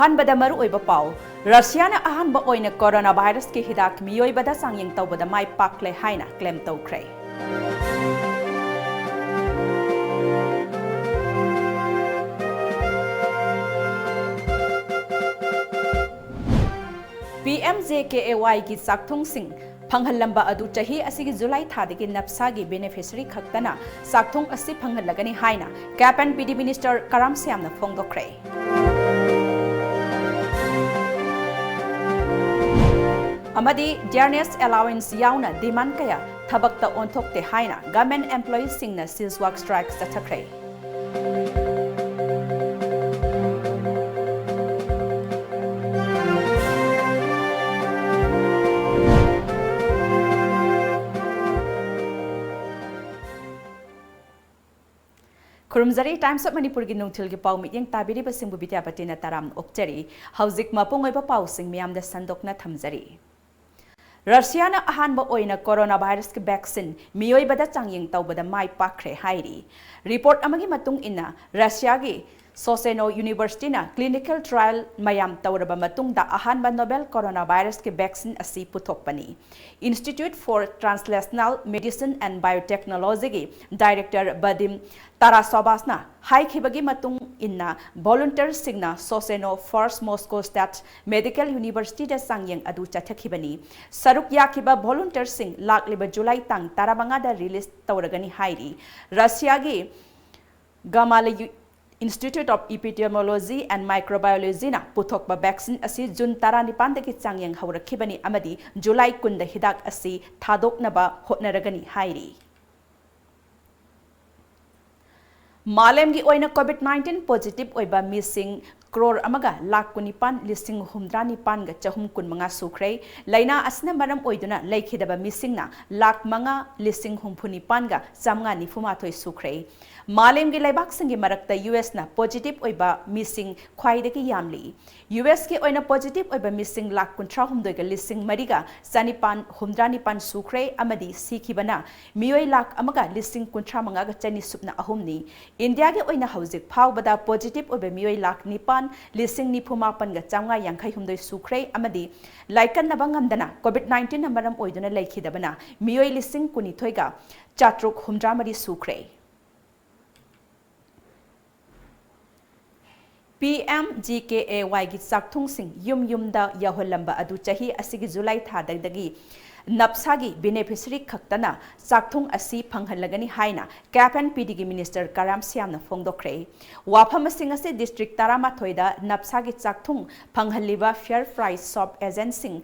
अहानबदा मरु ओइबा पाव रशियाना अहानबा ओइना corona virus के हिदाक मियोइबदा सांगिंग तौबदा माइ पाकले हाइना क्लेम तौख्रे PMJKAY की साक्थुंग सिंह फंगहलंबा अदु चाही असिगी जुलाई थादगी नप्सागी बेनिफिशियरी खक्तना साक्थुंग असि फंगहलगनी हाइना CAF and PD minister Karam स्यामना फोंगदोख्रे अमदी डियरनेस अलाउंस याउना डिमांड कया थबक्ता ओंथोक्ते हाइना गवर्नमेंट एम्प्लॉयीज सिंगना सीज वर्क स्ट्राइक चथख्रे खुरुमजरी टाइम्स ऑफ मणिपुर की नुंगथिल की पाउ मियंग ताबिरी बसिंग बिद्यापति न ताराम ओपचरी हौजिक मपुंग ओइबा पाउ सिंग मियाम द संदोकना थमजरी रशियाना अहानबा ओइना कोरोना वायरस के वैक्सीन मियोइबदा चांगिंग तौबदा माइ पाखरे हाइरी रिपोर्ट अमगी मतुंग इना रशिया की सोसेनो यूनिवर्सिटी ना क्लिनिकल ट्रायल मयाम तौरबा मतुंगदा अहानबा नोबेल कोरोना वायरस के वैक्सीन असी पुथोकपनी institute for translational medicine and biotechnology की डायरेक्टर बदिम तारासोबासना हाइखिबगी मतुंग इन्ना वॉलंटियर सिंगना Sechenov first Moscow state medical university दा सांगिंग अदु चथखिबनी सरुक याखिबा वॉलंटियर सिंग लाखलिबा जुलाई तंग ताराबंगा दा रिलीज तौरगनी हाइरी रशिया की गमाले इंस्टीट्यूट ऑफ इपिडेमियोलॉजी एंड माइक्रोबायोलॉजी ना पुथोकबा वैक्सीन असी जून 19 दगी चांगिंग हौरखिबनी अमदी जुलाई 10 हिदाक असी थादोकनबा होटनरगनी हाइरी मालेम की ओइना कोविड-19 पॉजिटिव ओइबा मिसिंग क्रोर अमगा लाख 19,000 गा चहुम 15 सुख्रे लाइना असना मरम ओइदुना लैखिदबा मिसिंगना लाख 5,069 गा 594 सुख्रे मालेम की लेबाक संगी मरकता यूएस ना पॉजिटिव ओइबा मिसिंग ख्वाइदगी यामली यूएस के ओइना पॉजिटिव ओइबा मिसिंग लाख 13 गा लिसिंग मरिगा 495 सुख्रे अमदी सिखिबना मियोइ लाख अमगा लिसिंग 35 गा चनी सुपना अहुमनी इंडिया के ओइना हौजिक फावबदा पॉजिटिव ओइबा मियोइ लाख 9 लिसिंग 98 गा 552 सुख्रे अमदी लाइकन नबंगमदना कोविड-19 नंबरम ओइदुना लैखिदबना मियोइ लिसिंग 19 गा 463 सुख्रे PMJKAY की साक्थुंग सिंह युम युमदा यहोलंबा अदु चाही असिगी जुलाई थादगी नप्सागी बेनिफिशियरी खक्तना साक्थुंग असी फंगहलगनी हाइना कैप एंड पीडी की मिनिस्टर कराम स्यामना फोंगदोख्रे वाफम सिंह असे डिस्ट्रिक्ट 13 दा नप्सागी साक्थुंग फंगहलिबा फेयर प्राइस शॉप एजेंसिंग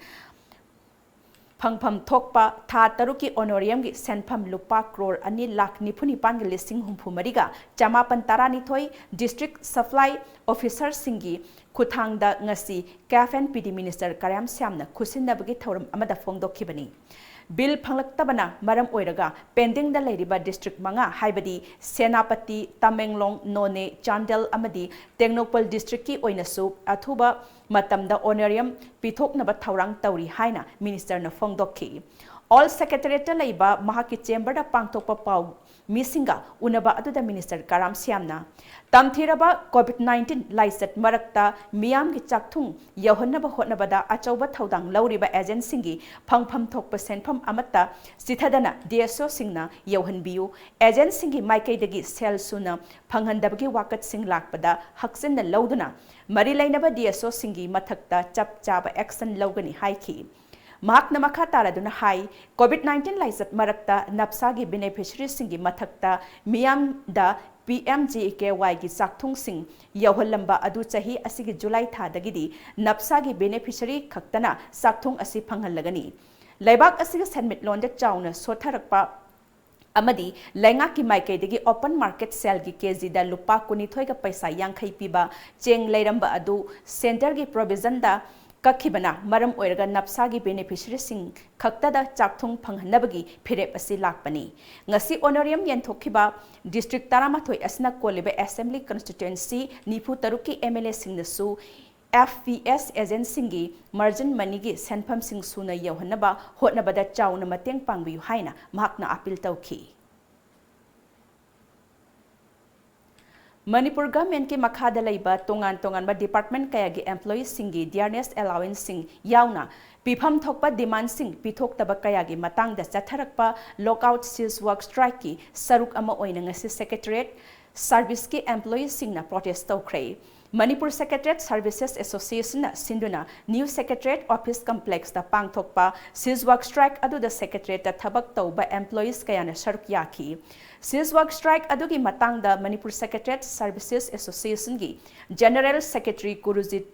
फंगफम थोकपा था तरुकी ओनोरियम की सेनफम लुपा क्रोर 2,94,000 लिसिंग हुमफुमरिगा 512 डिस्ट्रिक्ट सप्लाई ऑफिसर सिंगी खुथांगदा ngasi CAF and PD minister Karam स्यामना खुसिनबगी थौरम अमदा फोंगदोखिबनी बिल फंगलक्तबना मरम ओइरगा पेंडिंग दा लेरिबा डिस्ट्रिक्ट 5 हाइबदी सेनापति तमेंगलोंग नोने चांडेल अमदी टेक्नोपल डिस्ट्रिक्ट की ओइनसु अथुबा मतमदा ओनोरियम पिथोकनबा थौरांग तौरी हाइना मिनिस्टर न फोंगदोखि ऑल सेक्रेटरीट लेबा महाकी चेंबर दा पांगथोकपा पाउ मिसिंगा उनबा अदुदा मिनिस्टर कराम स्यामना तमथिरबा कोविड-19 लाइसट मरक्ता मियाम की चाकथुंग यहोनबा होनबदा अचौबा थौदांग लौरिबा एजेंसिंगी फंगफम थोकपा सेनफम अमत्ता सिथदना डीएसओ सिंगना यौहनबियु एजेंसिंगी माइकैदगी सेल सुना फंगहनदबगी वाकत सिंग लाकपदा हक्सिन लौदुना मरी लैनबा डीएसओ सिंगी मथक्ता चप चाबा एक्शन लौगनी हाइखी महाकना मखा तारादुना हाई कोविड-19 लाइसट मरक्ता नप्सागी बेनिफिशियरी सिंगी मथक्ता मियाम दा PMJKY की साक्थुंग सिंग यौहलंबा अदु चाही असिगी जुलाई थादगिदी नप्सागी बेनिफिशियरी खक्तना साक्थुंग असी फंगहलगनी लेबाक असिगी सेनमिटलोंदे चाउना सोथरकपा अमदी लैंगा की माइकैदगी ओपन मार्केट सेल की केजी दा लुपा 19 का पैसा 50 पीबा चेंग लैरंबा अदु सेंटर की प्रोविजन दा कखिबना मरम ओइरगा नप्सागी बेनिफिशियरी सिंग खक्तदा चाकथुंग फंगहनबगी फिरेप असि लाकपनी ngasi ओनोरियम यंथोखिबा डिस्ट्रिक्ट 13 असना कोलिबे असेंबली कॉन्स्टिट्युएंसी निफु तरुकी एमएलए सिंगनसु FPS एजेंसिंगी मार्जिन मनीगी सेनफम सिंग सुना यौहनबा होटनबदा चाउना मतेंग पांगबियु हाइना महाकना अपील तौखी Manipur government ki makhada laiba tongan ba department kaya gi employees singi dearness allowance sing yauna pifam thokpa demand sing pithok taba kaya gi matang da chatharakpa lockout cease work strike ki saruk ama oina ngasi secretariat service ki employees sing na protest tawkhre Manipur Secretariat Services Association na sinduna new secretariat office complex da pangthokpa cease work strike adu da secretariat da thabak tawba employees kaya na saruk yaki cease work strike adu gi matang da Manipur Secretariat Services Association gi General Secretary Kurujit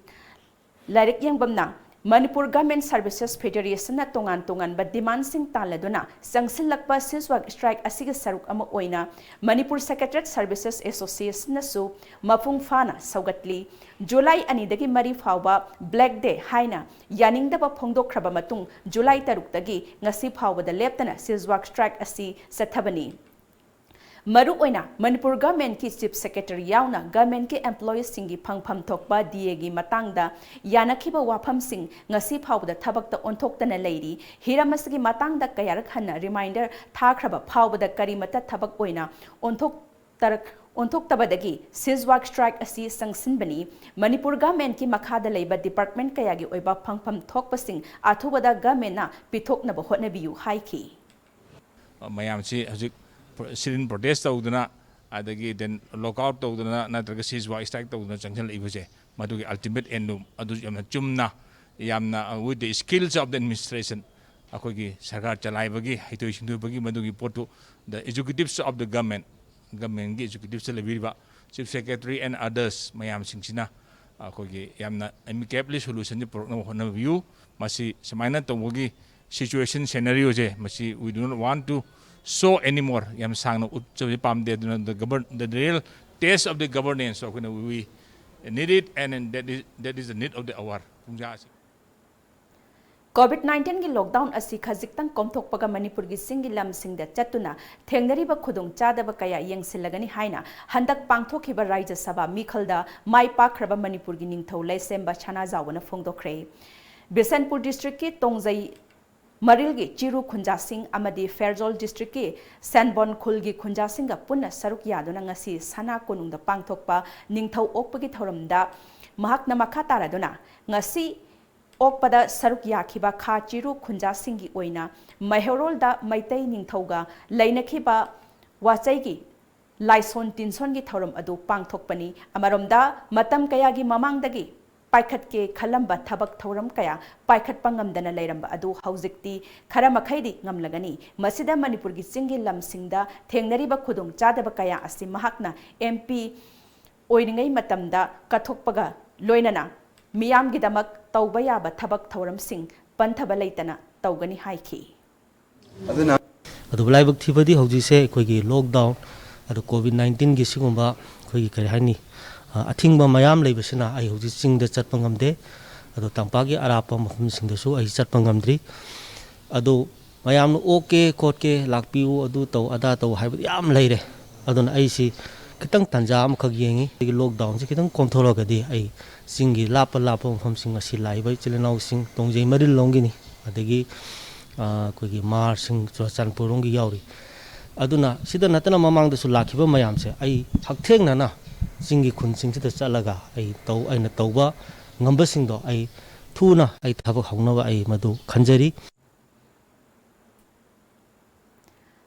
Larik Yangbamna Manipur Government Services Federation na tongan ba demand sing taladuna sangsin lakpa cease work strike asigi saruk ama oina Manipur Secretariat Services Association na su mapung fana saugatli July ani dagi mari fawba Black Day haina yaning da ba phongdokhraba matung July 3 dagi ngasi fawba da leptana cease work strike asi sathabani Maru oina Manipur government ki chief secretary yauna government ki employees singi phangpham thokpa DA gi matangda yanakhiba wafam sing ngasi phawda thabakta onthokta leiri hiramasgi matangda kayarak hanna reminder thakraba phawda karimata thabak oina onthok tabadagi cease work strike asi sangsinbani Manipur government ki makhada leiba department kayagi oiba phangpham thokpasing athubada government na pithokna ba hotnabiyu haiki mayamsi hajik Sirin protest tawduna adagi then lockout tawduna natraga cease work strike tawduna changchal ibuse madugi ultimate endum adu yamna chumna yamna with the skills of the administration akogi sarkar chalaibagi hitoi sindubagi madugi potu the executives of the government gi executives lebiriba chief secretary and others mayam singsina akogi yamna amicably solution ni program hona view masi samaina tawgi situation scenario je masi we do not want to so anymore yam sang the real taste of the governance so we need it and that is the need of the hour COVID-19 gi lockdown asi khajik tang komthokpaga Manipur gi singi lam singda chatuna thengnariba khudung chadaba kaya yengsilagani haina handak pangthokhiba Rajya Sabha mikhalda mai pakraba Manipur gi ningthau laisemba chana jawana phongdokre Bisanpur district ki Tongjai Maril gi Chiru Khunja Singh amadi Fairjol district ki Sanbon Khul gi Khunja Singh ga punna saruk yaduna ngasi sana konungda pangthokpa ningthau okpagi thoramda mahakna makha taraduna ngasi okpada saruk yakhiba kha Chiru Khunja Singh gi oina Mahorol da Maitai ningthauga lainakhiba wachai gi laison tinson gi thoram adu pangthokpani amaromda matam kaya gi mamangdagi paikhat ke khalamba thabak thoram kaya paikhat pangamdana leiramba adu haujikti khara makhaidi ngamlagani masida Manipur gi singi lam singda thengnariba khudung chadaba kaya asi mahakna MP oiningai matamda kathokpaga loinana miyam gi damak tauba yaba thabak thoram sing panthaba leitana taugani haiki adu laibak thibadi haujise koigi lockdown adu COVID-19 gi singumba koigi kari hani athingba mayam leibasina ai hoji singda chatpangamde ado tampagi arapa mafum singdasu ai chatpangamdri ado mayam okay kotke lakpiu adu taw ada taw haibad yam leire adon ai si kitang tanjam khag yengi lockdown si kitang konthorogadi ai singi lapa mafum sing asi laibai chilenau sing tongjai maril longini adagi koigi mar sing chanpurong gi yauri aduna sida natana mamang da su lakhiba mayam se ai haktheng na singi khun sing sida chalaga ai taw aina tawba ngamba sing do ai thuna ai thabak hongnawa ai madu khanjari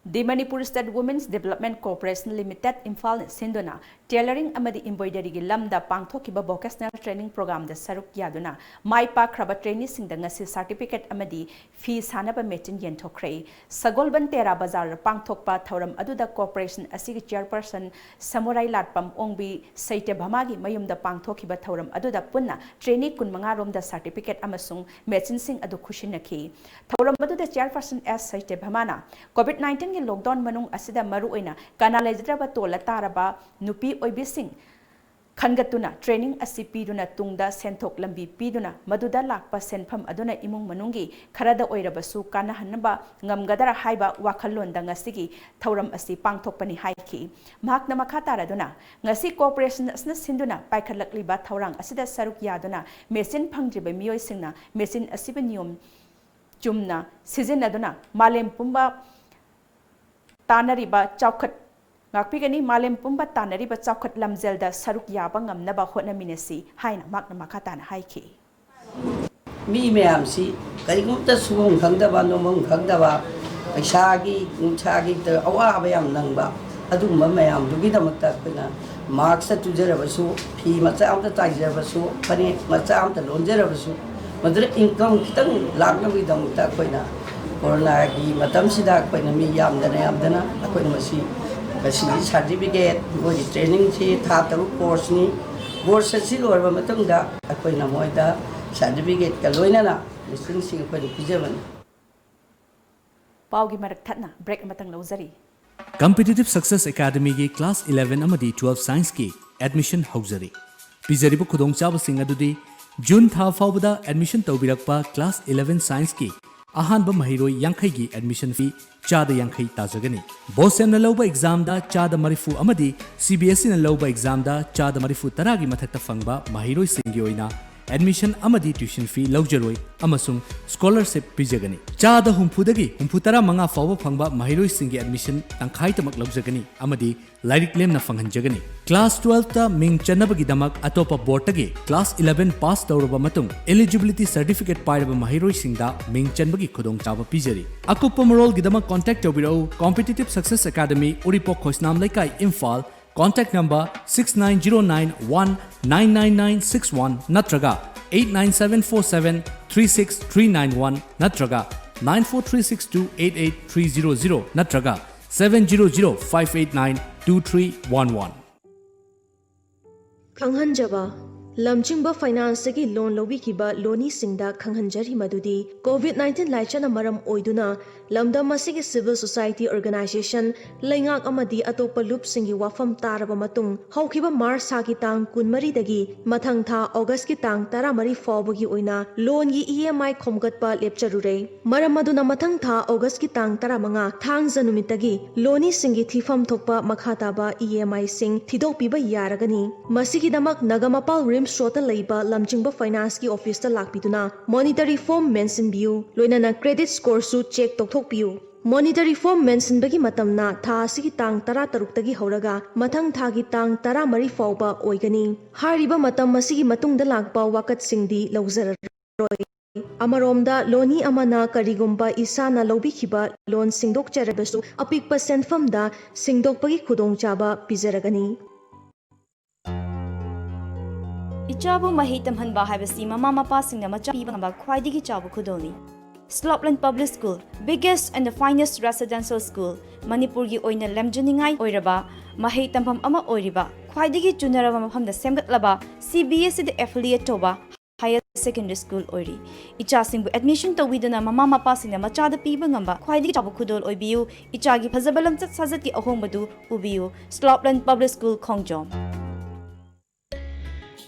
The Manipur State Women's Development Corporation Limited Imphal Sindona tailoring amadi embroidery gi lamda pangthokiba vocational training program da saruk yaduna mai pa khraba trainee sing da ngasi certificate amadi fee sanaba metin yenthokre Sagolban Tera Bazar pangthokpa thoram aduda corporation asigi chairperson Samurai Latpam Ongbi Saite Bhamagi mayum da pangthokiba thoram aduda punna trainee kunmanga rom da certificate amasung metin sing adu khushinaki thoram aduda chairperson S Saite Bhamana COVID-19 lockdown manung asida maru oina kana lejidraba tola taraba nupi oibising khangatuna training asi piduna tungda senthok lambi piduna maduda lakpa senpham aduna imung manungi kharada oirabasu kana hanba ngamgadara haiba wakhallonda ngasigi thauram asi pangthokpani haiki mahakna makha taraduna ngasi corporation asna sinduna paikhalakliba thaurang asida saruk yaduna machine phangjiba miyoi singna machine asiba niyom chumna season aduna malem pumba Tanariba Chaukat ngakpigani malem pumba tanariba chawkhat lamjelda saruk yaba ngamnaba hotnaminasi haina makna makhatana haiki mi mayam si karigumta sumong khangdaba nomong khangdaba paisagi nungsagi ta awaba yam nangba adumba mayam dugidamakta koina marks tu jarabasu fi macha amta taijarabasu pani macha amta lonjarabasu madre income kitang lagna bidamukta koina corona gi matam sida koina mi yamdana koina masi kasi certificate go training si tha taru course ni course si lorba matangda koina moida certificate ka loinana listing sing koina pijaban paugi marak thatna break matang lawzari Competitive Success Academy की Class 11 अमदी 12 Science की Admission hosiery पिजरीब खुदोंचाब Singh अदुदी जून था फाउबदा admission तौबिरकपा Class 11 Science की अहानब महिरोय यांखै की admission fee चाद यांखै ताजगनी बोसेम न लौबा exam दा चाद मरिफु अमदी CBSE न लौबा एग्जाम दा चाद मरिफु तरागी मथक्ता फंगबा महिरोय सिंगी ओइना एडमिशन अमदी ट्यूशन फी लौजरोय अमसुंग स्कॉलरशिप पिजगनी चाद हुंफुदगी हुंफुतरा मंगा फाव फंगबा महिरोय सिंगी एडमिशन तंखाई तमक लौजगनी अमदी लाइरिक लेमना फंगहंजगनी क्लास 12 ता मिंग चन्नबगी दमक अतोपा बोर्ड तगे क्लास 11 पास तौरबा मतुंग एलिजिबिलिटी सर्टिफिकेट पाइरबा महिरोय सिंगदा मिंग चन्नबगी खुदोंग चाबा पिजरी अकुप्प मरोल गिदमक कांटेक्ट तौबिरौ competitive success academy Uripok खोसनाम लेकाई Imphal Contact number 6909199961 natraga 89747363991 natraga 9436288300 natraga 700589231 खंगहंजबा lamjingba finance की लोन लोबी किबा लोनी सिंगदा खंगहंजरी मदुदी कोविड-19 लाइचना मरम ओइदुना लमदम मसिगी सिविल सोसाइटी ऑर्गेनाइजेशन लेंगाक अमदी अतोप लुप सिंगी वाफम तारबा मतुंग हौखिबा मार्च सागी तांग कुनमरी दगी मथंग था अगस्त की तांग तारामरी फावगी ओइना लोन की EMI खोमगतपा लेपचरुरे मरम मदुना मथंग था अगस्त की तांग तारामंगा थांग जनुमितगी लोनी सिंगी थीफम थोकपा मखाताबा EMI सिंग थिदोपिबा यारगनी मसिगी दमक नगमपाल रिम श्रोता लेबा lamjingba finance की ऑफिस ता लाकपिदुना मॉनिटरी फॉर्म मेंशन बियु लोइनाना क्रेडिट स्कोर सु चेक तोकथोकपियु मॉनिटरी फॉर्म मेंशन बगी मतमना था असिगी तांग 13 तगी हौरगा मथंग थागी तांग 13 फाउबा ओइगनी हारिबा मतम मसिगी मतुंगदा लाकपा वाकत सिंगदी लौजररोय अमरोमदा लोनी अमना करिगुम्बा इसाना लौबिखिबा लोन सिंगदोकचरबसु अपिकपा सेंफमदा सिंगदोकपगी खुदोंचाबा पिजरगनी इचाबु मही तमहनबा हाइबसी ममा मपासिंगना मचा पीबंगबा ख्वाइदिगी चाबु खुदोनी Slopland Public School, biggest and the finest residential school, Manipur gi oina lamjuningai oiraba mahei tampham ama oiriba khwaidigi chunaraba mafamda semgatlaba CBSE the affiliate toba higher secondary school oiri ichasingbu admission towidana mama mapasingna machada piba ngamba khwaidigi chabu khudol oibiu ichagi phazabalam chat sajati ahongbadu ubiu Slopland Public School Khongjom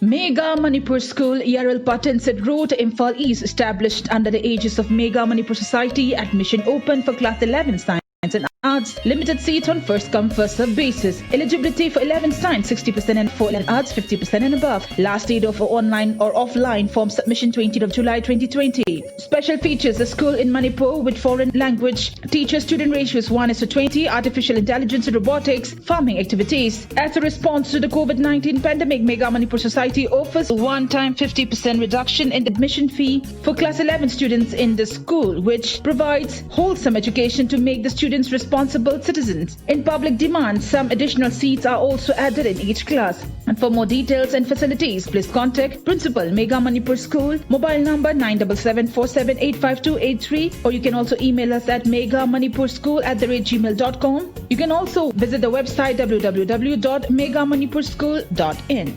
Mega Manipur School, Yaril Patansit Road, Imphal East, established under the aegis of Mega Manipur Society. Admission open for Class 11 Science and Arts. Limited seats on first come first serve basis. Eligibility for 11 Science 60% and for 11 Arts 50% and above. Last date of online or offline form submission 20th of July 2020. Special features: the school in Manipur with foreign language teacher-student ratios 1:20, artificial intelligence and robotics, farming activities. As a response to the COVID-19 pandemic, Mega Manipur Society offers a one-time 50% reduction in admission fee for Class 11 students in the school, which provides wholesome education to make the students responsible citizens. In public demand, some additional seats are also added in each class. And for more details and facilities, please contact Principal Mega Manipur School, mobile number 9747852883, or you can also email us at megamanipurschool@gmail.com. You can also visit the website www.megamanipurschool.in.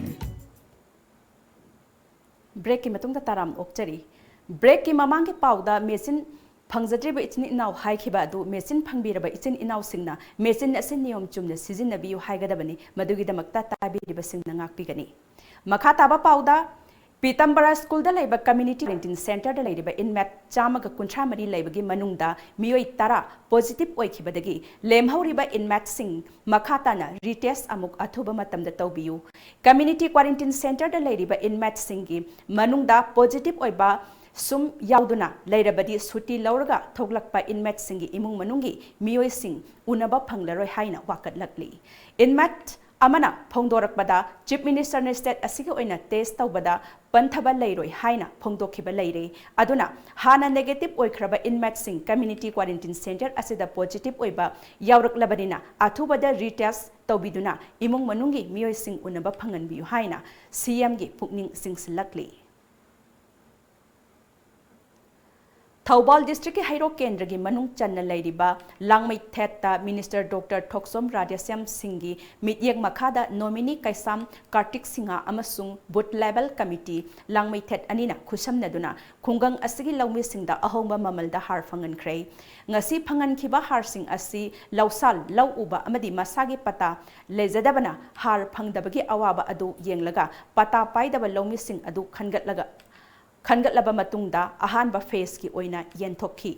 Break की मतुंग Taram ओक्चरी break की ममांग के पाउदा machine फंगजद्रिब इचिन इनाव हाइखिबा दु machine फंगबिरबा इचिन इनाव सिंगना machine असे नियम Chumna सिजिनबियु हाइगदबनी मदुगिदमक्ता ताबिरिबा सिंगना ngakpigani makha taba pauda Pitambara School da laiba Community Quarantine Center da laiba inmat chamaga kuntra mari laibagi manungda miyoi tara positive oikhibadagi lemhauriba inmat sing makhatana retest amuk athuba matamda tawbiyu Community Quarantine Center da laiba inmat singi manungda positive oiba sum yauduna leirabadi suti lauraga thoglakpa inmate singi imung manungi miyoi sing unaba phanglaroi haina wakatlakli inmate amana phongdorakpada chief minister ne state asigi oina test tawbada panthaba leiroi haina phongdokhiba leire aduna hana negative oikraba inmate sing community quarantine center asida positive oiba yauraklabadina athubada retest tawbiduna imung manungi miyoi sing unaba phanganbiyu haina CM gi pukning singsilakli Thaubal district ki Hairo Kendra gi manung channa leiriba langmai theta minister Dr. Thoksom Radhasyam Singhi mityek makhada nominee Kaisam Kartik Singha amasung boot level committee langmai thet anina khusamnaduna khungang asigi lawmi singda ahongba mamalda har phangan khrei ngasi phangan khiba har sing asi lawsal law uba amadi masagi pata lejadabana har phangdabagi awaba adu yenglaga pata paidaba lawmi sing adu khangatlaba matungda ahanba phase ki oina yenthokhi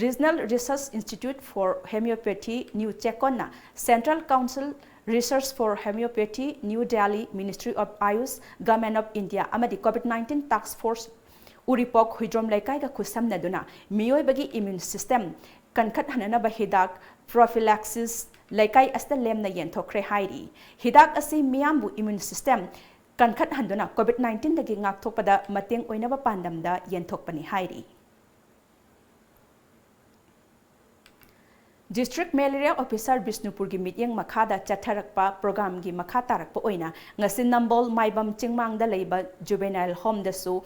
Regional Research Institute for Homeopathy New Chekonna Central Council Research for Homeopathy New Delhi Ministry of Ayush Government of India amadi COVID-19 Task Force Uripok Huidrom Laikai ga khusamnaduna miyoibagi immune system kankhat hananaba hidak prophylaxis Laikai asta lemna yenthokre hairi hidak asi miyambu immune system kankhat handuna COVID-19 dagi ngakthokpada mateng oinaba pandamda yenthokpani hairi District Malaria Officer Bishnupur gi mityeng makhada chatharakpa program gi makha tarakpa oina ngasin Nambol Maibam Chingmangda leiba juvenile home dasu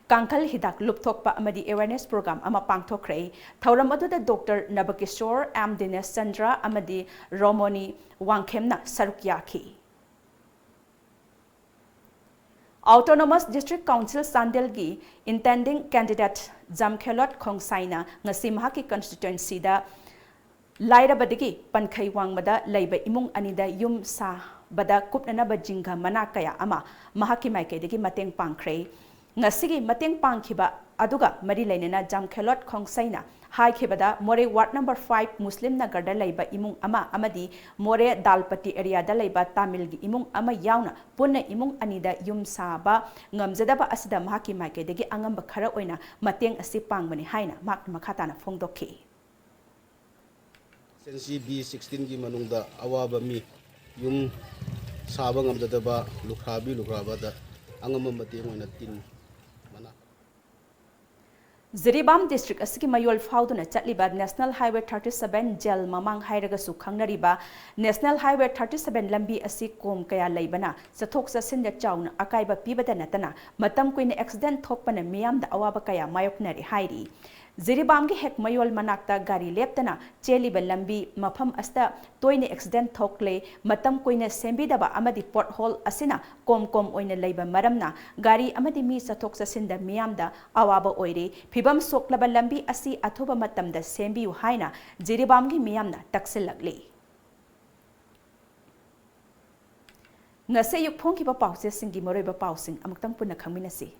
Kankal hidak lupthokpa amadi awareness program ama pangthokre thauram aduda Dr. Nabakishore M. Dinesh Chandra amadi Romoni Wangkhemna saruk yakhi Autonomous District Council Sandel gi intending candidate Jamkhelot Khongsaina ngasi mahaki constituency da Lairabadigi Pankhai Wangmada Laiba Imung Anida Yum Sa Bada Kupnanaba Jinga Manakaya Ama Mahaki Maikaidigi Mateng Pangkre Ngasigi Mateng Pangkiba Aduga Mari Lainana Jamkhelot Khongsaina Hai Kibada More Ward number 5 Muslim Nagarda Laiba Imung Ama Amadi More Dalpati area da Laiba Tamilgi Imung Ama Yauna Punna Imung Anida Yum Saba Ngamzadaba Asida Mahaki Maikaidigi Angamba Khara Oina Mateng Asipang Mani Haina Mak Makatana Fongdoki Sensi B16 की मनुंगदा अवाब मी yum साबंग अमददबा लुखराबा दा अंगम मतेंग ओइना तिन मना Ziribam District asiki mayol fauduna chatliba National Highway 37 Jel Mamang Hairaga su khangnariba National Highway 37 lambi asi kom kaya laibana sathok sasinda chauna akaiba pibada natana matam kuina accident thokpana miyamda awaba kaya mayoknari hairi Ziribam gi hek mayol manakta gari leptana cheliba lambi mafam asta toine accident thokle matam koina sembidaba amadi pothole asina kom oina leiba maramna gari amadi mi sathok sasinda miyamda awaba oire phibam soklaba lambi asi athoba matamda sembiu haina Ziribam gi miyamna taksilakli ngase yuk phongki ba pause singi moroi ba pausing amuktang punna khangminasi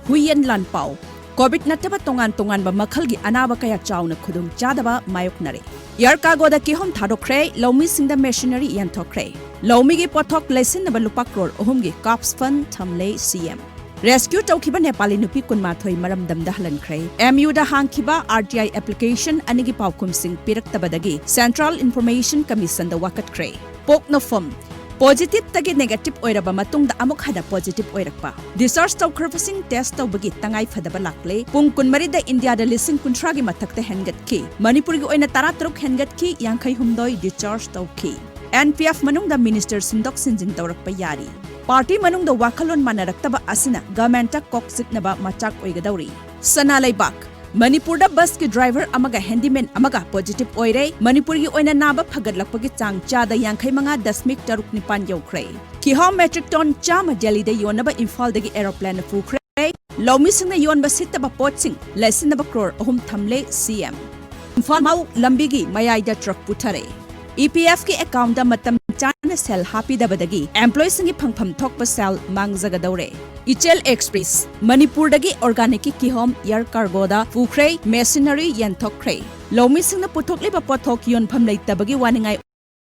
Huyen Lan Pau COVID nataba tongan ba makhalgi anaba kaya chawna khudum chadaba mayoknare Yar cargo da kihom thadokre lomi singda machinery yanthokre lomi gi pothok lesin na lupa crore ohumgi cops fund thamle CM Rescue tawkiba Nepali nupi kunmathoi maramdam da halankre MU da hangkiba RTI application anigi paukum sing piraktabadagi Central Information Commission da wakatkre pok no form Positive tagi negative oiraba matungda amuk hada positive oirakpa. Discharge tawkhrapasing test tawbagi tangai phadaba lakle. Pung kunmari da India da lising kuntragi mathakta hengat ki. Manipuri gi oina taratruk hengat ki yangkai humdoi discharge tawki. NPF manungda minister sindok sinjin tawrakpa yari. Party manungda wakalon manaraktaba asina government koksik naba machak oigadauri. Sana laibak. Manipur da bus ki driver amaga handyman amaga positive oire Manipur gi oina naba phagadlakpagi chang chada yangkhai manga dasmik taruk nipan yokre kihom metric ton chama Delhi da yonaba Imphal dagi aeroplane fukre lomi singna yonba sitaba potsing lesinaba crore ahum thamle CM Imphal mau lambi gi mayai da truck puthare EPF ki account da matam chana sel happy dabadagi employees singi phangpham thokpa sel mangzagadore Ichel Express Manipur dagi organic kihom air cargo da fukre machinery yanthokre lomi singna puthokliba pothok yonpham leitabagi waningai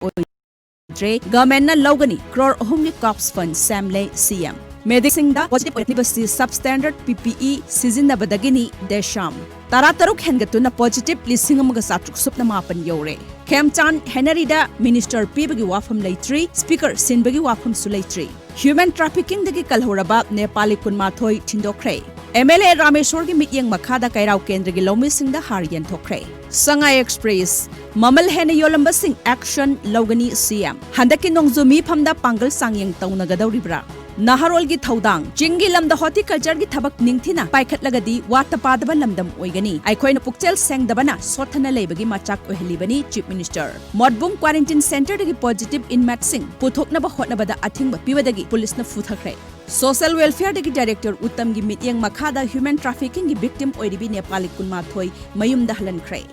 ꯑꯣꯏꯗ꯭ꯔꯦ ꯒꯚꯔꯟꯃꯦꯟꯠꯅ ꯂꯧꯒꯅꯤ ꯀ꯭ꯔꯣꯔ 3ꯒꯤ ꯀꯣꯞꯁ ꯐꯟ ꯁꯦꯝꯂꯦ ꯁꯤಎಂ ꯃꯦꯗꯤꯛꯁꯤꯡꯗ positive ꯑꯣꯏꯔꯛꯂꯤꯕꯁꯤ ꯁꯕꯁ꯭ꯇꯦꯟꯗꯔꯗ PPE ꯁꯤꯖꯤꯟꯅꯕꯗꯒꯤꯅꯤ ꯗꯦꯁꯥꯝ 13 ꯍꯦꯟꯒꯠꯇꯨꯅ ꯄꯣꯖꯤꯇꯤꯚ 1,909 ꯌꯧꯔꯦ ꯈꯦꯝꯆꯥꯟ ꯍꯦꯅꯔꯤꯗ ꯃꯤꯅꯤꯁꯇꯔ ꯄꯤꯕꯒꯤ ꯋꯥꯐꯝ ꯂꯩꯇ꯭ꯔꯤ ꯁ꯭ꯄꯤꯀꯔ ꯁꯤꯟꯕꯒꯤ ꯋꯥꯐꯝꯁꯨ ꯂꯩꯇ꯭ꯔꯤ ꯍ꯭ꯌꯨꯃꯦꯟ ꯇ꯭ꯔꯥꯐꯤꯀꯤꯡꯗꯒꯤ ꯀꯜꯍꯧꯔꯕ ꯅꯦꯄꯥꯂꯤ 12 ꯊꯤꯟꯗꯣꯛꯈ꯭ꯔꯦ MLA रामेश्वरगी मित्येंग मखादा कैराव केंद्रगी लौमिसिंगदा हार यंथोखरे संगाई एक्सप्रेस ममल हेने योलंबसिंग एक्शन लौगनी CM हंदकी नोंगजुमी फमदा पांगल सांgyeng तौनगदौरिब्रा नाहरोलगी थौदांग चिंगी लमदा हॉर्टिकल्चरगी थबक निंगथिना पाइखतलगदी वातपादबा लमदम ओइगनी आइखोइना पुक्चेल सेंगदबना सोथना लेबगी मचाक ओहलिबनी चीफ मिनिस्टर मोडबुंग क्वारंटाइन सेंटर दगी पॉजिटिव इनमेट सिंग पुथोकनबा होटनबदा अथिंग पिबदगी पुलिसना फुथखरे सोशल वेलफेयर दगी डायरेक्टर उत्तम की मित्येंग मखादा ह्यूमन ट्रैफिकिंग की विक्टिम ओइरिबी नेपाली 12 मयुमदा हलनख्रे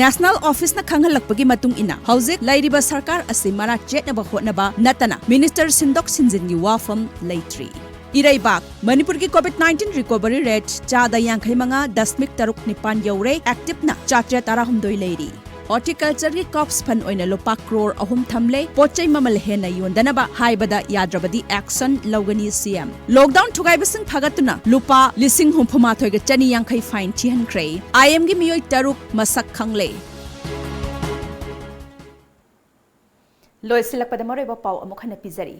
नेशनल ऑफिस न खंगलकपगी मतुंग इना हौजिक लैरिबा सरकार असि मरा चेटनबा होटनबा नतना मिनिस्टर सिंदोक सिंजिनगी वाफम लैट्री इरैबाक मणिपुर की कोविड-19 रिकवरी रेट 4.35.9 यौरे एक्टिव न 413 लैरी हॉर्टिकल्चर की कॉप्स फन ओइना लोपा क्रोर 3 थमले पोचै ममल हेना योंदनबा हाइबदा याद्रबदी एक्शन लौगनी CM लॉकडाउन थुगाइबसिंग फगतुना लोपा 1,000 ग चनी यांखै फाइन थिहनख्रे IM गी मियोय तरुक मसक खंगले लोइसिलकपदा मरेबा पाव अमुखना पिजरी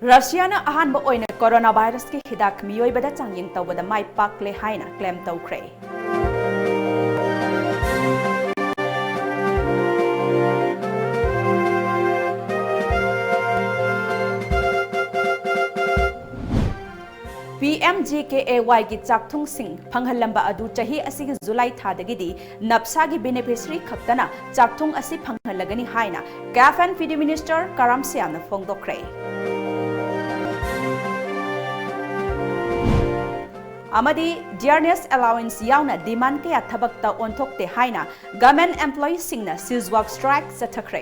रशियाना अहानबा ओइना कोरोना वायरस की हिदाक मियोइबदा चांgyeng तौबदा माइ पाकले हाइना क्लेम तौख्रे PMGKAY की चाकथुंग सिंह फंगहलंबा अदु चाही असिगी जुलाई थादगिदी नप्सागी बेनिफिशियरी खक्तना चाकथुंग असि फंगहलगनी हाइना कैफ एंड फीड मिनिस्टर करामसियाना फोंगदोख्रे अमदी डियरनेस अलाउंस याउना डिमांड के थबकता ओंथोकते हाइना गवर्नमेंट एम्प्लॉई सिंगना सीज वर्क स्ट्राइक चथख्रे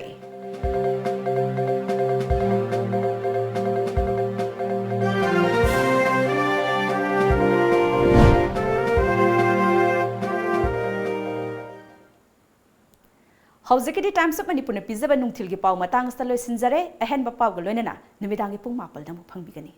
हौजिकदी टाइम्स ऑफ मणिपुर ने पिजबा नुंगथिलगी पाव मतांगस्ता लोइसिनजरे अहेनबा पावग लोइनना निमिदांगी पुंग मापल दमु फंगबिगनी